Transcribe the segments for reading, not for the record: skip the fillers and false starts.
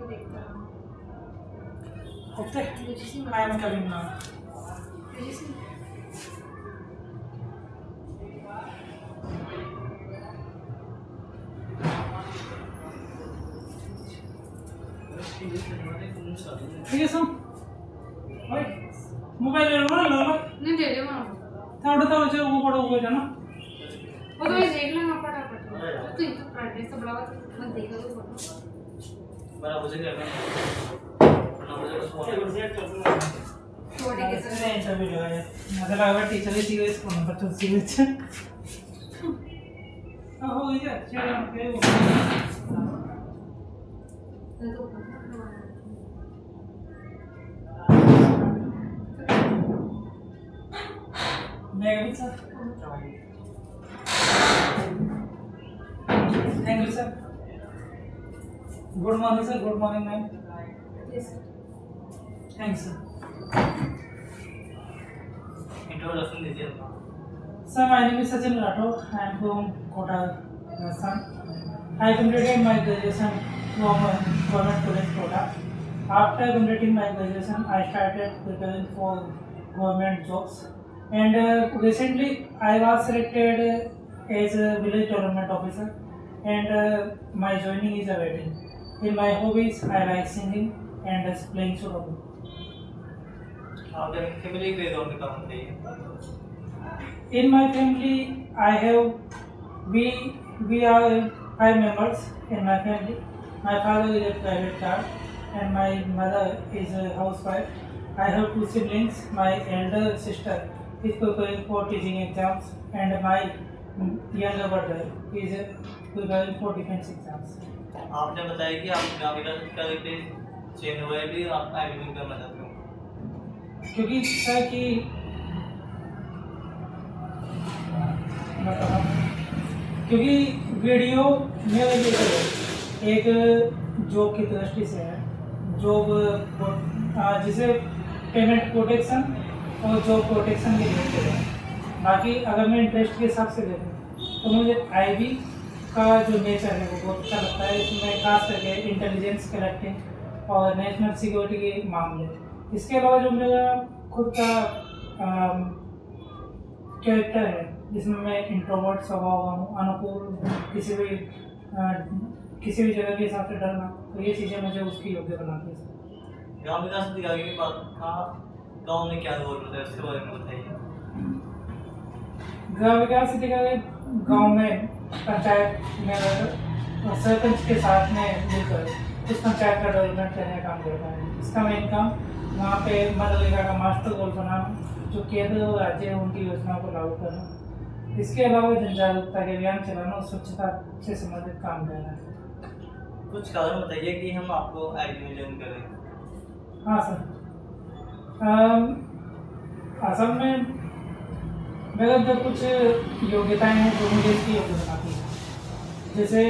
देखता हूँ। Okay UGC I am coming now UGC ठीक है सुन ओए मोबाइल ले लो ना लो नहीं दे दे वहाँ थोड़ा सा जो वो बड़ा हो जाना वो तो मैं देख लूँगा फटाफट तो ये तो प्राइवेट से बड़ा हुआ तो मैं देख लूँगा फोटो बड़ा मुझे क्या करना छोटे के साथ इंटरव्यू लगाया मुझे लगा टीचर ही सीरियस को नंबर तो सीरियस हो गया चलो फिर तो मैं भी sir thank you sir good morning sir good morning ma'am yes thanks sir introduction दीजिए Sir, my name is Sachin Rathod. I am from Kota, Rajasthan. I completed my graduation from Government College Kota. After completing my graduation, I started preparing for government jobs. And recently, I was selected as a village development officer. And my joining is awaiting. In my hobbies, I like singing and playing solo. आपके family background में काम है In my family, I have we are 5 members in my family. My father is a private car, and my mother is a housewife. I have 2 siblings. My elder sister is preparing for teaching exams, and my younger brother is preparing for defense exams. आपने बताया कि आप ग्राम विकास अधिकारी के चयन हुए भी आप आईबीएम करना चाहते हो क्योंकि सर कि क्योंकि वीडियो मेरे लिए एक जॉब की दृष्टि से है जॉब जिसे पेमेंट प्रोटेक्शन और जॉब प्रोटेक्शन के रिलेटेड है बाकी अगर मैं इंटरेस्ट के हिसाब से देखूँ तो मुझे आईबी का जो नेचर है वो बहुत अच्छा लगता है इसमें खास करके इंटेलिजेंस कलेक्टिंग और नेशनल सिक्योरिटी के मामले इसके अलावा जो मेरा खुद का कैरेक्टर है जिसमें मैं इंट्रोवर्ट स्वभाव का हूँ अनुकूल किसी भी जगह के हिसाब से डरना तो ये चीज़ें मुझे उसकी योग्य बनाती है ग्राम विकास अधिकारी के पास कहाँ गाँव में क्या रोल होता है उसके बारे में बताइए ग्राम विकास अधिकारी गाँव में पंचायत में सरपंच के साथ में मिलकर उस पंचायत का डेवलपमेंट करने का काम करता है इसका मेन काम वहाँ पे मनरेगा का मास्टर गोल बनाना जो केंद्र और राज्य है उनकी योजनाओं को लागू करना इसके अलावा जन जागरूकता के अभियान चलाना और स्वच्छता से संबंधित काम करना है कुछ कारण बताइए कि हम आपको आईबी में ज्वाइन करें हाँ सर असल में मेरे अंदर कुछ योग्यताएं हैं जो मुझे इसकी योग्य बनाती है जैसे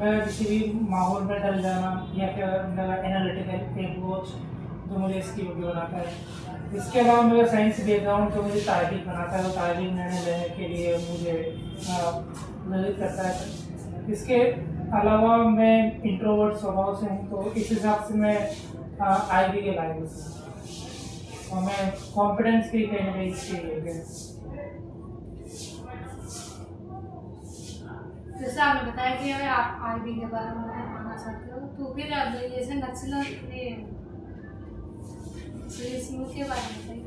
मैं किसी भी माहौल में डल जाना या फिर मेरा एनालिटिकल अप्रोच जो मुझे इसकी योग्य बनाता है इसके अलावा मेरा साइंस बैकग्राउंड जो मुझे तार्किक बनाता है वो तार्किक निर्णय लेने के लिए मुझे प्रेरित करता है इसके अलावा मैं इंट्रोवर्ट स्वभाव से हूँ तो इस हिसाब से मैं आईबी के लायक हूँ और मैं कॉन्फिडेंस भी कहीं ना कहीं इसके योग्य है जैसे आपने बताया कि अगर आप आईबी के बारे में जानना चाहते हो तो फिर आप जैसे नक्सल के बारे में बताइए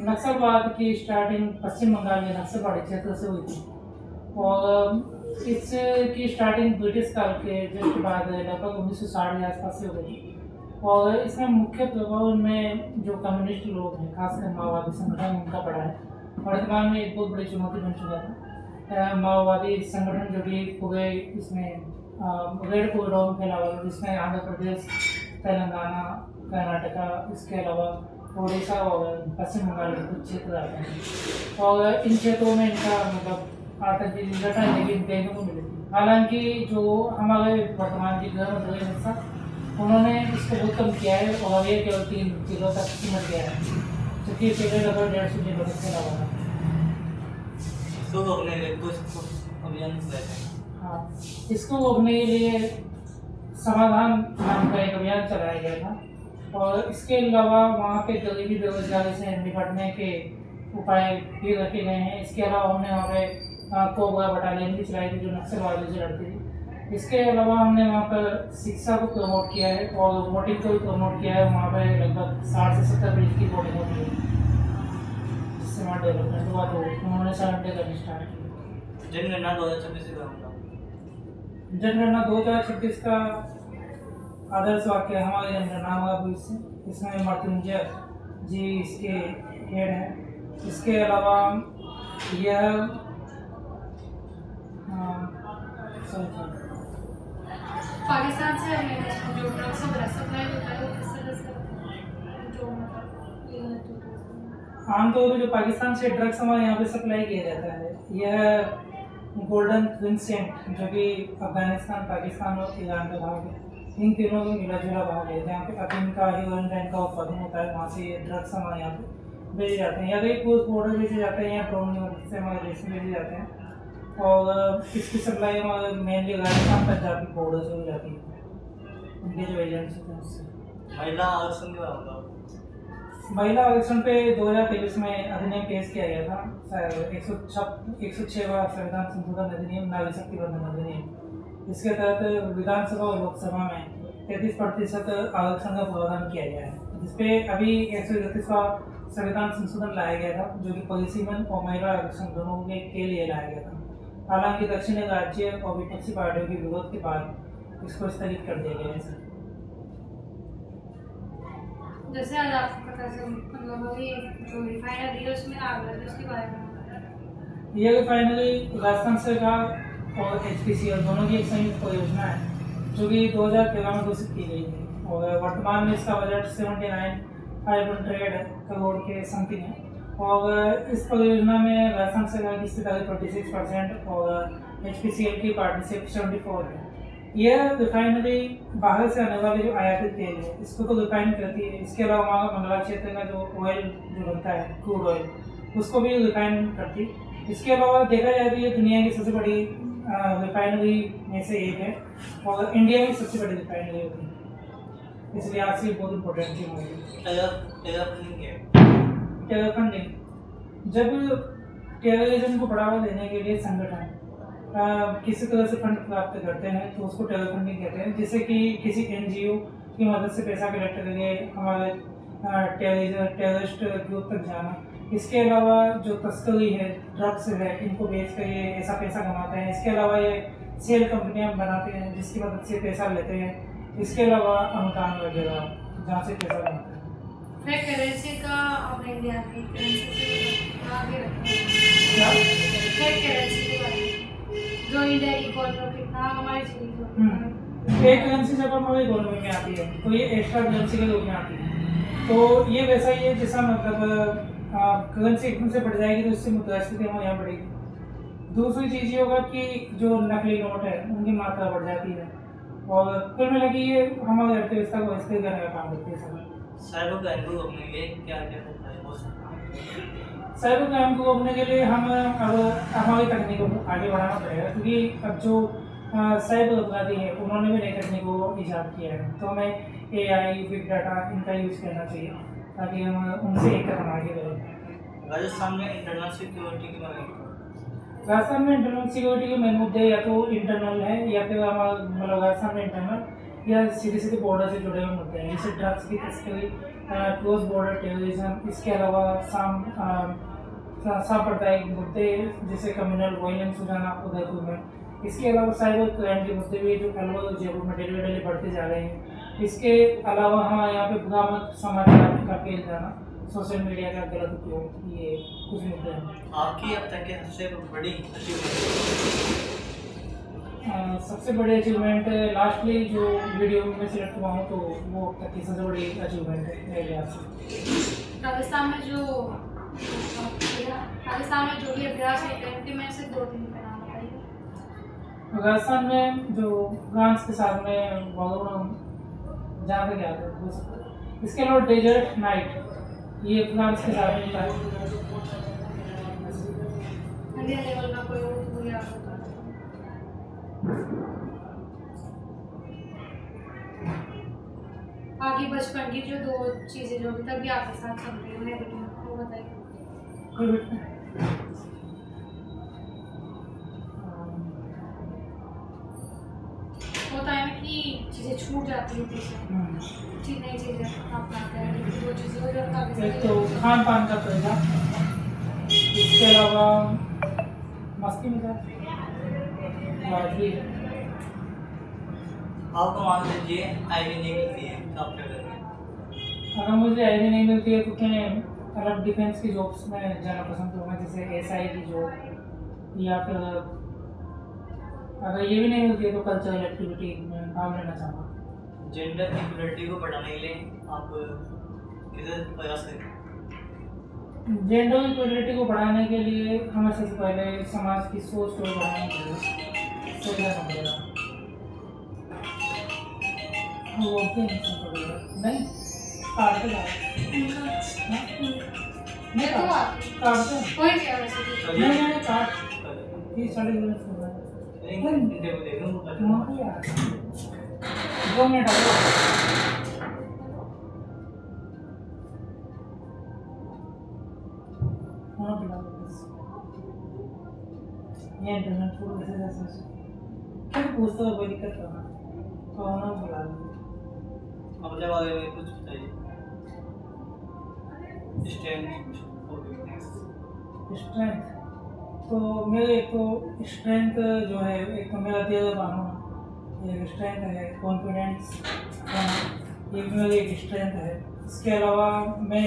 नक्सलवाद की स्टार्टिंग पश्चिम बंगाल के नक्सलवाड़ी क्षेत्र से हुई थी और इसकी स्टार्टिंग ब्रिटिश काल के जस्ट बाद लगभग 1960 के आसपास से हो गई और इसमें मुख्य प्रभाव में जो कम्युनिस्ट लोग हैं खासकर माओवादी संगठन उनका पड़ा है वर्तमान में एक बहुत बड़ी चुनौती बन चुका था माओवादी संगठन जो कि पूरे इसमें रेड कॉरिडोर फैला हुआ जिसमें आंध्र प्रदेश तेलंगाना कर्नाटका इसके अलावा उड़ीसा और पश्चिम बंगाल के कुछ क्षेत्र आते हैं और इन क्षेत्रों में इनका मतलब आतंकी संगठन लेकिन देखने को मिली थी हालांकि जो हमारे वर्तमान की गृह मंत्री अमित शाह उन्होंने इसको बहुत कम किया है और ये केवल 3 जिलों तक सिमट गया है जबकि पहले लगभग 150 जिलों तक फैला हुआ था इसको रोकने के लिए कुछ अभियान चलाए थे हाँ इसको रोकने के लिए समाधान नाम का एक अभियान चलाया गया था और इसके अलावा वहाँ पे गरीबी बेरोजगारी से निपटने के उपाय भी रखे गए हैं। इसके अलावा हमने वहाँ पे कोबरा बटालियन भी चलाई थी जो नक्सलवादी से लड़ती थी। इसके अलावा हमने वहाँ पर शिक्षा को प्रमोट किया है और वोटिंग को भी प्रमोट किया है। वहाँ पर लगभग 60 से 70 पेज की वोटिंग होती है जिससे वहाँ डेवलपमेंट हुआ तो उन्होंने सरेंडर करनी स्टार्ट की। जनगणना 2026 से करूँगा। जनगणना 2026 का आदर्श वाक्य हमारी जनगणना हुआ भविष्य, इसमें मृत्युंजय जी इसके हेड हैं। इसके अलावा यह पाकिस्तान से जो ड्रग्स वगैरह सप्लाई होता है वो किस तरह से जो आमतौर पर जो पाकिस्तान से ड्रग्स हमारे यहाँ पे सप्लाई किया जाता है यह गोल्डन क्विंसेंट जो कि अफगानिस्तान, पाकिस्तान और ईरान का भाग है, इन तीनों में मिला जुला भाग है जहाँ पे अफीम का हीरोइन का उत्पादन होता है। वहाँ से ड्रग्स हमारे यहाँ पे भेजे जाते हैं या तो क्रॉस बॉर्डर भेजे जाते हैं या ड्रोन से हमारे देश में भेजे जाते हैं और इसकी सप्लाई हमारे मेनली राजस्थान पंजाब की बॉर्डर से हो जाती है उनके जो एजेंट्स होते हैं उससे। महिला आरक्षण क्या होगा? महिला आरक्षण पे 2023 में अधिनियम पेश किया गया था 106वां संविधान संशोधन अधिनियम नारी शक्ति बंधन अधिनियम। इसके तहत विधानसभा और लोकसभा में 33% आरक्षण का प्रावधान किया गया है जिसपे अभी 131वां संविधान संशोधन लाया गया था जो कि परिसीमन और महिला आरक्षण दोनों के लिए लाया गया था। हालांकि दक्षिणी राज्य और विपक्षी पार्टियों के विरोध के बाद इसको स्थगित कर दिया गया है। जैसे आज आपको पता चला मतलब ये जो रिफाइनरी है उसमें आग लगी उसके बारे में ये रिफाइनरी राजस्थान सरकार और HPCL दोनों की एक संयुक्त परियोजना है जो कि 2013 में घोषित की गई है और वर्तमान में इसका बजट 79,500 करोड़ के समथिंग है और इस परियोजना में राजस्थान सरकार की हिस्सेदारी 46% और HPCL की पार्टनरशिप 74% है। यह रिफाइनरी बाहर से आने वाले जो आयातित तेल है इसको तो रिफाइन करती है। इसके अलावा हमारा मंगला क्षेत्र का जो ऑयल जो बनता है क्रूड ऑयल उसको भी रिफाइन करती है। इसके अलावा देखा जाए तो ये दुनिया की सबसे बड़ी रिफाइनरी में से एक है और इंडिया में सबसे बड़ी रिफाइनरी होती है, इसलिए आज से बहुत इम्पोर्टेंट चीज होगी। टेरर फंडिंग, जब टेररिज्म को बढ़ावा देने के लिए संगठन किसी तरह से फंड प्राप्त करते हैं तो उसको टेरर फंडिंग कहते हैं, जैसे कि किसी NGO की मदद से पैसा कलेक्ट करके हमारे टेररिस्ट ग्रुप तक जाना। इसके अलावा जो तस्करी है, ड्रग्स है, इनको बेच कर ये ऐसा पैसा कमाते हैं। इसके अलावा ये सेल कंपनियां बनाते हैं जिसकी मदद से पैसा लेते हैं। इसके अलावा अनुदान वगैरह जहाँ से पैसा कमाते हैं। फिर करेंसी का अपने इंडिया की करेंसी से आगे रखते हैं क्या? फिर करेंसी के बारे में जो इंडिया की इकोनॉमी कितना हमारी चीज एक करेंसी जब हमारी इकोनॉमी में आती है तो ये एक्स्ट्रा करेंसी के रूप में आती है। तो ये वैसा ही है जैसा मतलब करेंसी एकदम से बढ़ जाएगी तो उससे मुद्रास्फीति हमारे यहाँ बढ़ेगी। दूसरी चीज़ ये होगा कि जो नकली नोट है उनकी मात्रा बढ़ जाती है और कुल मिला के ये हमारी अर्थव्यवस्था को स्थिर करने का काम करती है। साइबर क्राइम को रोकने के लिए क्या क्या करना है? साइबर क्राइम को रोकने के लिए हम अब हमारी तकनीक को आगे बढ़ाना पड़ेगा क्योंकि अब जो साइबर अपराधी है उन्होंने भी नई तकनीक को ईजाद किया है तो हमें AI, बिग डाटा इनका यूज़ करना चाहिए ताकि हम उनसे एक कदम आगे बढ़ें। राजस्थान में इंटरनल सिक्योरिटी की मांग। राजस्थान में इंटरनल सिक्योरिटी के मेन मुद्दे या तो इंटरनल है या फिर हमारा मतलब राजस्थान में इंटरनल या सीधे सीधे बॉर्डर से जुड़े हुए मुद्दे हैं जैसे ड्रग्स की तस्करी, क्रॉस बॉर्डर टेररिज्म। इसके अलावा सांप्रदायिक मुद्दे जैसे कम्युनल वायलेंस हो जाना उदयपुर में। इसके अलावा साइबर क्राइम के मुद्दे भी जो अलवर और जयपुर में डेली बढ़ते जा रहे हैं। इसके अलावा हमारे यहाँ पे भ्रामक समाचार का फैल जाना, सोशल मीडिया का गलत उपयोग, ये कुछ मुद्दे हैं। आपकी अब तक की सबसे बड़ी सबसे बड़ी अचीवमेंट लास्टली जो वीडियो में सिलेक्ट हुआ हूँ तो वो अब तक की सबसे बड़ी अचीवमेंट है मेरे लिहाज से। राजस्थान में जो भी अभ्यास होते हैं उनके में से 2-3 का नाम बताइए। राजस्थान में जो फ्रांस के साथ में वॉलोन जहाँ तक याद है। इसके अलावा डेजर्ट नाइट ये फ्रांस के साथ में था। इंडिया लेवल का कोई और याद होता है बाकी बचपन की जो 2 चीज़ें जो अभी तक भी आपके साथ चल रही है मैं बताऊँ वो बताइए। कोई बेटा होता है ना कि चीज़ें छूट जाती हैं पीछे, चीज़ नई चीज़ें अपनाते हैं लेकिन वो चीज़ें हो जाता है। एक तो खान पान का तरीका, इसके अलावा मस्ती मजाक और ये आपको मान लीजिए आईवी नहीं मिलती है तो आप क्या करेंगे? अगर मुझे आईडी नहीं मिलती है तो मैं अलग डिफेंस की जॉब्स में जाना पसंद करूँगा, जैसे एसआई की जॉब, या फिर अगर ये भी नहीं मिलती है तो कल्चरल एक्टिविटी में भाग लेना चाहूँगा। जेंडर इक्वलिटी को बढ़ाने के लिए आप किसे प्रयास करेंगे? जेंडर इक्वलिटी को बढ़ाने के लिए हमें सबसे पहले समाज की सोच को बढ़ाने के लिए सही करना पड़ेगा। वो बोलते हैं नहीं काटते मैं तो काटते कोई नहीं है वैसे भी। नहीं काट ये 2.5 हो रहा है। देखो यार 2 मिनट ये इंटरनेट छोड़ कैसे क्या पूछता है, कोई दिक्कत करना तो ना बुला लीजिए। अपने बारे में कुछ बताइए। स्ट्रेंथ तो मेरे एक तो स्ट्रेंथ जो है, एक तो मेरा दिया बानो एक स्ट्रेंथ है, कॉन्फिडेंस ये भी मेरी एक स्ट्रेंथ है। इसके अलावा मैं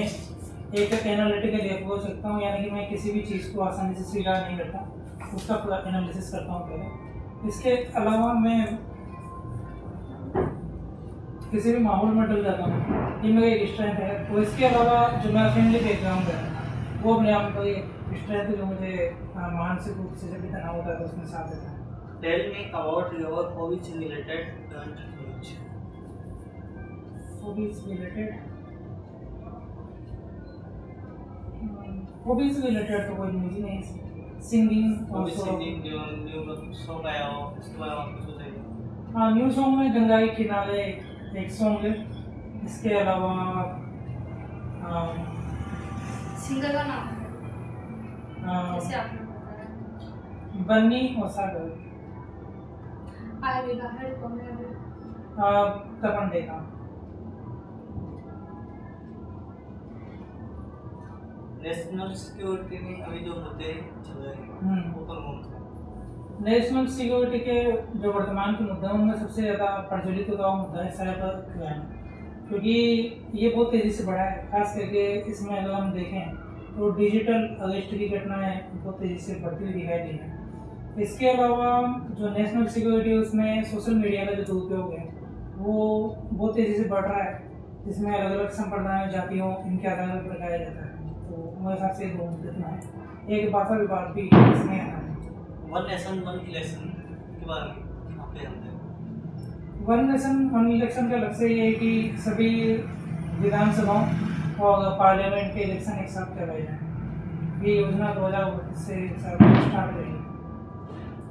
एक एनालिटिकल अप्रोच रखता हूँ, यानी कि मैं किसी भी चीज़ को आसानी से स्वीकार नहीं करता, उसका पूरा एनालिसिस करता हूँ पहले। इसके अलावा मैं किसी भी माहौल में डल जाता हूँ, ये मेरी एक स्ट्रेंथ है। तो इसके अलावा जो मेरा फैमिली बैकग्राउंड है वो अपने आप में एक स्ट्रेंथ जो मुझे मानसिक रूप से जब भी तनाव होता है तो उसमें साथ देता है। Tell me about your hobbies related current knowledge. Hobbies related तो कोई मुझे नहीं, सिंगिंग और सिंगिंग जो सॉन्ग आया हो उसके बारे में आपको बताइए। हाँ, न्यू सॉन्ग में गंगा के किनारे एक सॉन्ग है। इसके अलावा सिंगर का नाम जैसे आपने बताया बन्नी और सागर आएगा हेड को मैं तपन देखा। नेशनल सिक्योरिटी में अभी जो मुद्दे चल रहे हैं वो कौन कौन से? नेशनल सिक्योरिटी के जो वर्तमान के मुद्दे हैं उनमें सबसे ज़्यादा प्रज्वलित होता हुआ मुद्दा है साइबर क्राइम, क्योंकि ये बहुत तेज़ी से बढ़ा है। खास करके इसमें अगर हम देखें तो डिजिटल अरेस्ट की घटनाएं बहुत तेज़ी से बढ़ती हुई दिखाई दी हैं। इसके अलावा जो नेशनल सिक्योरिटी है उसमें सोशल मीडिया का जो दुरुपयोग है वो बहुत तेज़ी से बढ़ रहा है, जिसमें अलग अलग संप्रदायों जातियों इनके आधार पर लगाया जाता है। तो मेरे हिसाब से दो मुद्दे हैं, एक भाषा विवाद भी इसमें आता है। वन नेशन वन इलेक्शन के बारे में आप क्या जानते हैं? वन नेशन वन इलेक्शन का लक्ष्य ये है कि सभी विधानसभाओं और पार्लियामेंट के इलेक्शन एक साथ करवाए जाएँ। ये योजना 2029 से स्टार्ट करेगी।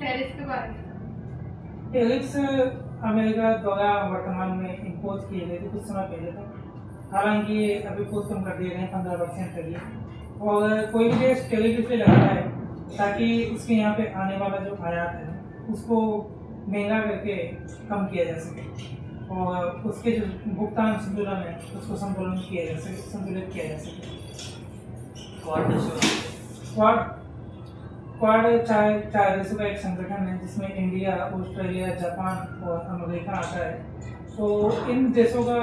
टैरिफ के बारे में टैरिफ्स अमेरिका द्वारा वर्तमान में इम्पोज किए गए थे कुछ समय पहले तक, हालांकि अभी बहुत कम कर दिए गए 15% तक ही। और कोई भी देश टैरिफ इसलिए लगाता है ताकि उसके यहाँ पे आने वाला जो आयात है उसको महंगा करके कम किया जा सके और उसके जो भुगतान संतुलन है उसको संतुलित किया जा सके। क्वाड चार देशों का एक संगठन है जिसमें इंडिया, ऑस्ट्रेलिया, जापान और अमेरिका आता है। तो इन देशों का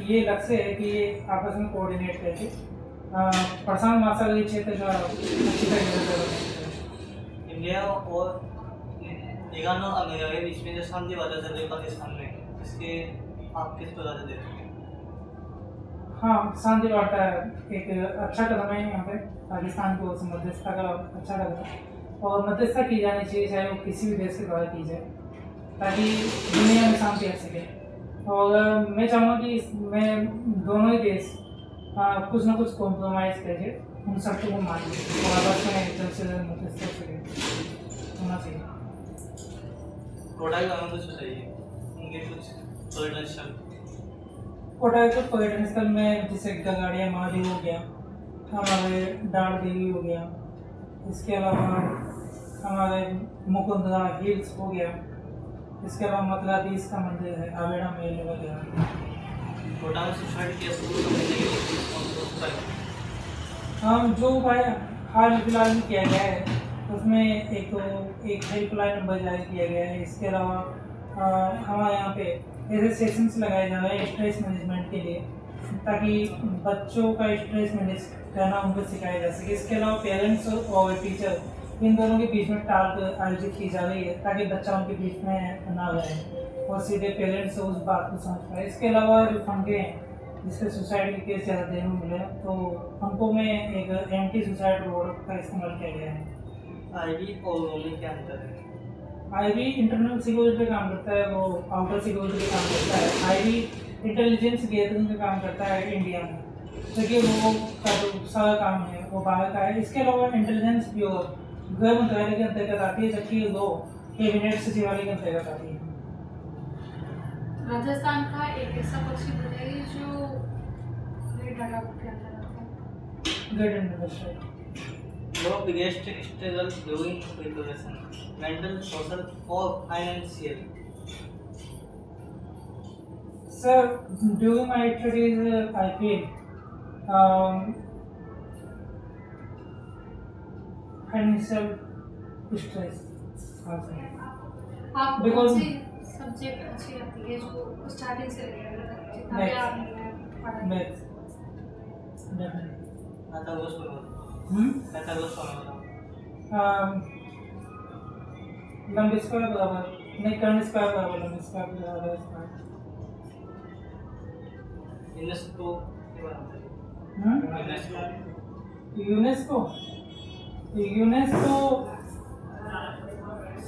ये लक्ष्य है कि ये आपस में कोऑर्डिनेट करके प्रशांत महासागरीय क्षेत्र का अच्छी तरीके से इंडिया और ईरान और अमेरिका के बीच में जो शांति वादा चल रही है पाकिस्तान में, इसके आप किस प्रकार से देखते हैं? हाँ, शांति वार्ता एक अच्छा कदम है यहाँ पे पाकिस्तान को मध्यस्थता का अच्छा कदम है और मध्यस्थता की जानी चाहिए, चाहे वो किसी भी देश के द्वारा की जाए, ताकि दुनिया में शांति आ सके। और मैं चाहूँगा कि मैं दोनों ही देश कुछ ना कुछ कॉम्प्रोमाइज़ करके उन शर्तों को मान लें और आपस में जल्द से जल्द मध्यस्थता सके होना चाहिए। टोटल कुछ बताइए उनके कुछ पॉलिटिशियन कोटायकोट पर्यटन स्थल में जैसे गगाड़िया महादेव हो गया, हमारे डाल देवी हो गया, इसके अलावा हमारे मुकुंदरा हिल्स हो गया, इसके अलावा मतलाधीश का मंदिर है, आवेड़ा मेल वगैरह। कोटा में सुसाइड केस को समझने के लिए हम जो उपाय हाल फिलहाल में किया गया है उसमें एक हेल्पलाइन नंबर जारी किया गया है। इसके अलावा हमारे यहाँ पे ऐसे सेशंस लगाए जा रहे हैं स्ट्रेस मैनेजमेंट के लिए, ताकि बच्चों का स्ट्रेस मैनेज करना उनको सिखाया जा सके। इसके अलावा पेरेंट्स और टीचर इन दोनों के बीच में टाल आयोजित की जा रही है, ताकि बच्चा उनके बीच में ना रहे और सीधे पेरेंट्स उस बात को समझ पाए। इसके अलावा जो फंगे हैं जिससे सुसाइड के केस ज़्यादा देने में मिले, तो हमको में एक एंटी सुसाइड रोड का इस्तेमाल किया गया है। आईवी और रोमी क्या अंतर है? आईवी इंटरनल सिक्योरिटी का काम करता है, वो आउटर सिक्योरिटी का काम करता है। आईवी इंटेलिजेंस गैदरिंग का काम करता है इंडिया में, क्योंकि वो का जो सारा काम है वो बाहर का है। इसके अलावा इंटेलिजेंस ब्यूरो गृह मंत्रालय के अंतर्गत आती है, जबकि वो कैबिनेट सचिवालय के अंतर्गत आती है। राजस्थान का एक ऐसा पक्षी बताइए जो ग्रेट अडाप्ट के अंदर आता है। Great industry. Your biggest struggle during preparation, mental, social, or financial? Sir, during my studies, I feel financial stress also. आपको Because- कौन सी सब्जेक्ट अच्छी लगती है जो स्टार्टिंग से लेकर जितना भी Maths. आपने पढ़ा? Maths. Definitely. आता वो सुनो, Hmm? आता वो सुनो। लंबे स्क्वायर बराबर नहीं, कर्ण स्क्वायर बराबर लंबे स्क्वायर बराबर स्क्वायर। यूनेस्को के बारे में। यूनेस्को यूनेस्को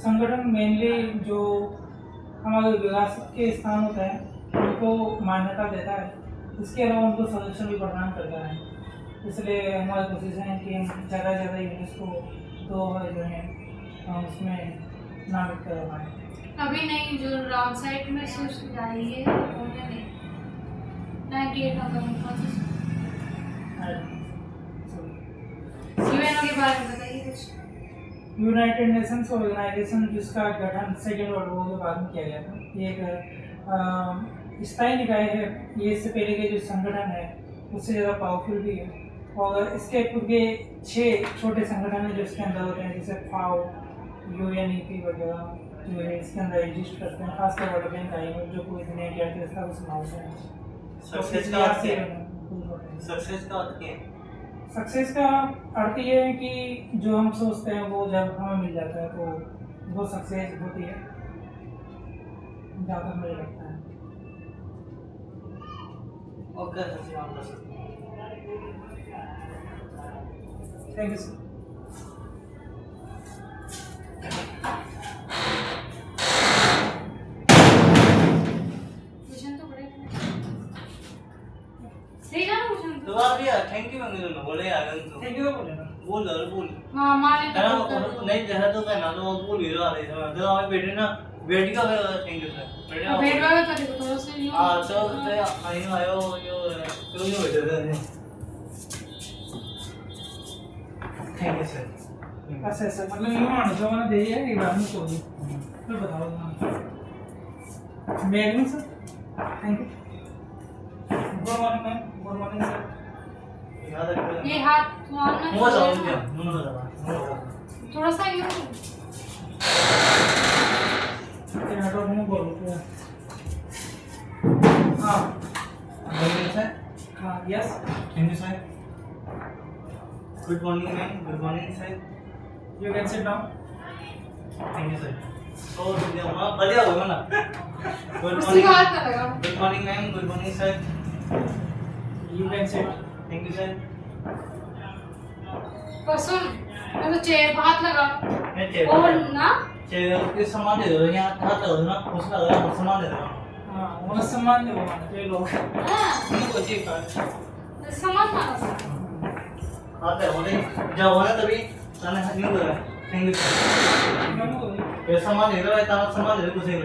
संगठन मेनली जो हमारे विरासत के स्थान होते हैं उनको मान्यता देता है। इसके अलावा उनको संरक्षण भी प्रदान करता है। इसलिए हमारी कोशिश है कि हम ज़्यादा से ज़्यादा यूनेस्को जो है उसमें नामित करवाएं। अभी नहीं, जो राम साइट में सोच जा रही है उन्होंने नहीं 98 नंबर में कौन सी यूएनओ के बारे में बताइए कुछ। यूनाइटेड नेशंस ऑर्गेनाइजेशन जिसका गठन सेकेंड वर्ल्ड वॉर के बाद में किया गया था, ये एक स्थायी निकाय है। ये इससे पहले के जो संगठन है उससे ज़्यादा पावरफुल भी है, और इसके पूर्व के 6 छोटे संगठन हैं जो इसके अंदर होते हैं, जैसे फाओ, यूएनईपी वगैरह जो है इसके अंदर एग्जिस्ट करते हैं। खासकर वर्ल्ड बैंक IMF जो पूरी दुनिया की अर्थव्यवस्था को संभालते हैं। सक्सेस का अर्थ क्या है? सक्सेस का अर्थ क्या है? सक्सेस का अर्थ ये है कि जो हम सोचते हैं वो जब हमें मिल जाता है तो वो सक्सेस होती है, ज़्यादा मुझे लगता है। और क्या सबसे आप बता सकते हैं? Thank you sir. क्वेश्चन तो बड़े सही ना क्वेश्चन तो आप भी थैंक यू मंगे दोनों बोले यार तो थैंक यू बोले ना। बोल दो बोल मामा ने कहना तो नहीं जैसा तो कहना तो बोल ही रहा है तो आप बेटे ना बेटी का थैंक यू सर बेटे भेट वाला तो देखो थोड़ा सा यूं हाँ तो आयो यो क्यों नहीं बैठे थे थैंक यू सर अच्छा सर, मतलब यूँ आना जो मैंने दे दिया एक बार में तो भी फिर बताओ ना। मैगनी sir, thank you. Good morning ma'am, good morning sir. याद रखिए ये हाथ मारना मुंह जाओ क्या मुंह जाओ थोड़ा सा यूं यहाँ तो मुँह बोलो क्या? हाँ थैंक यू सर हाँ yes. Thank you sir good morning ma'am good morning sir you can sit down. Thank you sir तो बढ़िया होगा ना गुड उसी मॉर्निंग बात का लगा good morning ma'am good morning sir you can sit. Thank you sir पर सुन मैं तो चेयर पे हाथ लगा मैं चेयर और ना चेयर के सामान दे दो यहाँ हाथ लगा दो ना कुछ लग रहा है सामान दे दो हाँ उन्हें सम्मान दे वो लोग हाँ उनको चाहिए कार। समझ मारा सा हाथ है बोले जब होना तभी ताने हाथ नहीं बोला थैंक यू सर ये सामान दे रहा है ताना सामान दे कुछ नहीं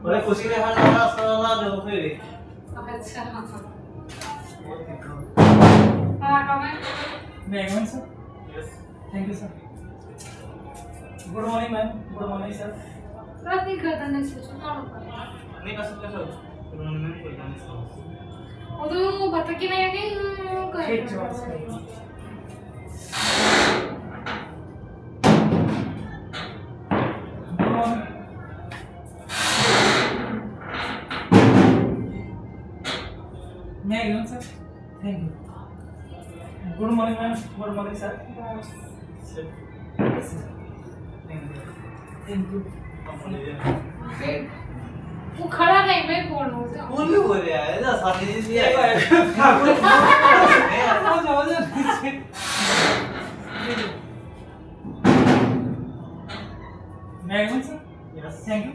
बोले कुछ ही हाथ ना साला जो फिर अच्छा बहुत निकलो हाँ comment May I come in, sir? Yes Thank you, sir. Good morning, ma'am. Good morning, sir. बस नहीं करता नहीं सोचो कौन नहीं कर सकते सर उन्होंने कोई डांस वो तो बता कि नहीं कि Great job, sir. Good morning. May I come in, sir? Thank you. Good morning, ma'am. Good morning, sir. Sir Yes, sir. Thank you. वो खड़ा नहीं मैं कौन हूँ कौन भी बोल रहा है ऐसा साथी जी भी आए May I come in, sir? Yes Thank you.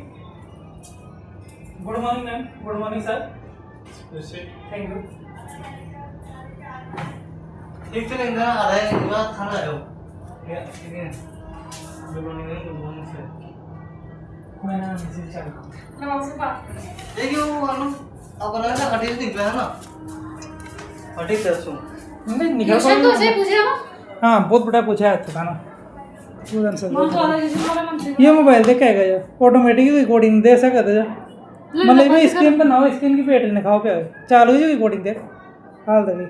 Good morning, ma'am. Good morning, sir. Thank you. एक तो नहीं ना आधा है पूरा खाना है वो क्या ठीक है गुड मॉर्निंग सर मैं ना मैसेज चालू मैं आपसे बात करूँ देखिए वो अनु अब ना ना हटी निकला है ना हटी कर सुन नहीं निकल क्वेश्चन तो ऐसे ही पूछे हो हाँ बहुत बड़ा पूछा है था ना पूरा आंसर मन तो आधा जैसे बोला मन से ये मोबाइल देख क्या गया ऑटोमेटिक रिकॉर्डिंग दे सकता है मतलब ये स्क्रीन पर ना हो स्क्रीन की पेट दिखाओ क्या चालू ही रिकॉर्डिंग देख हाल दे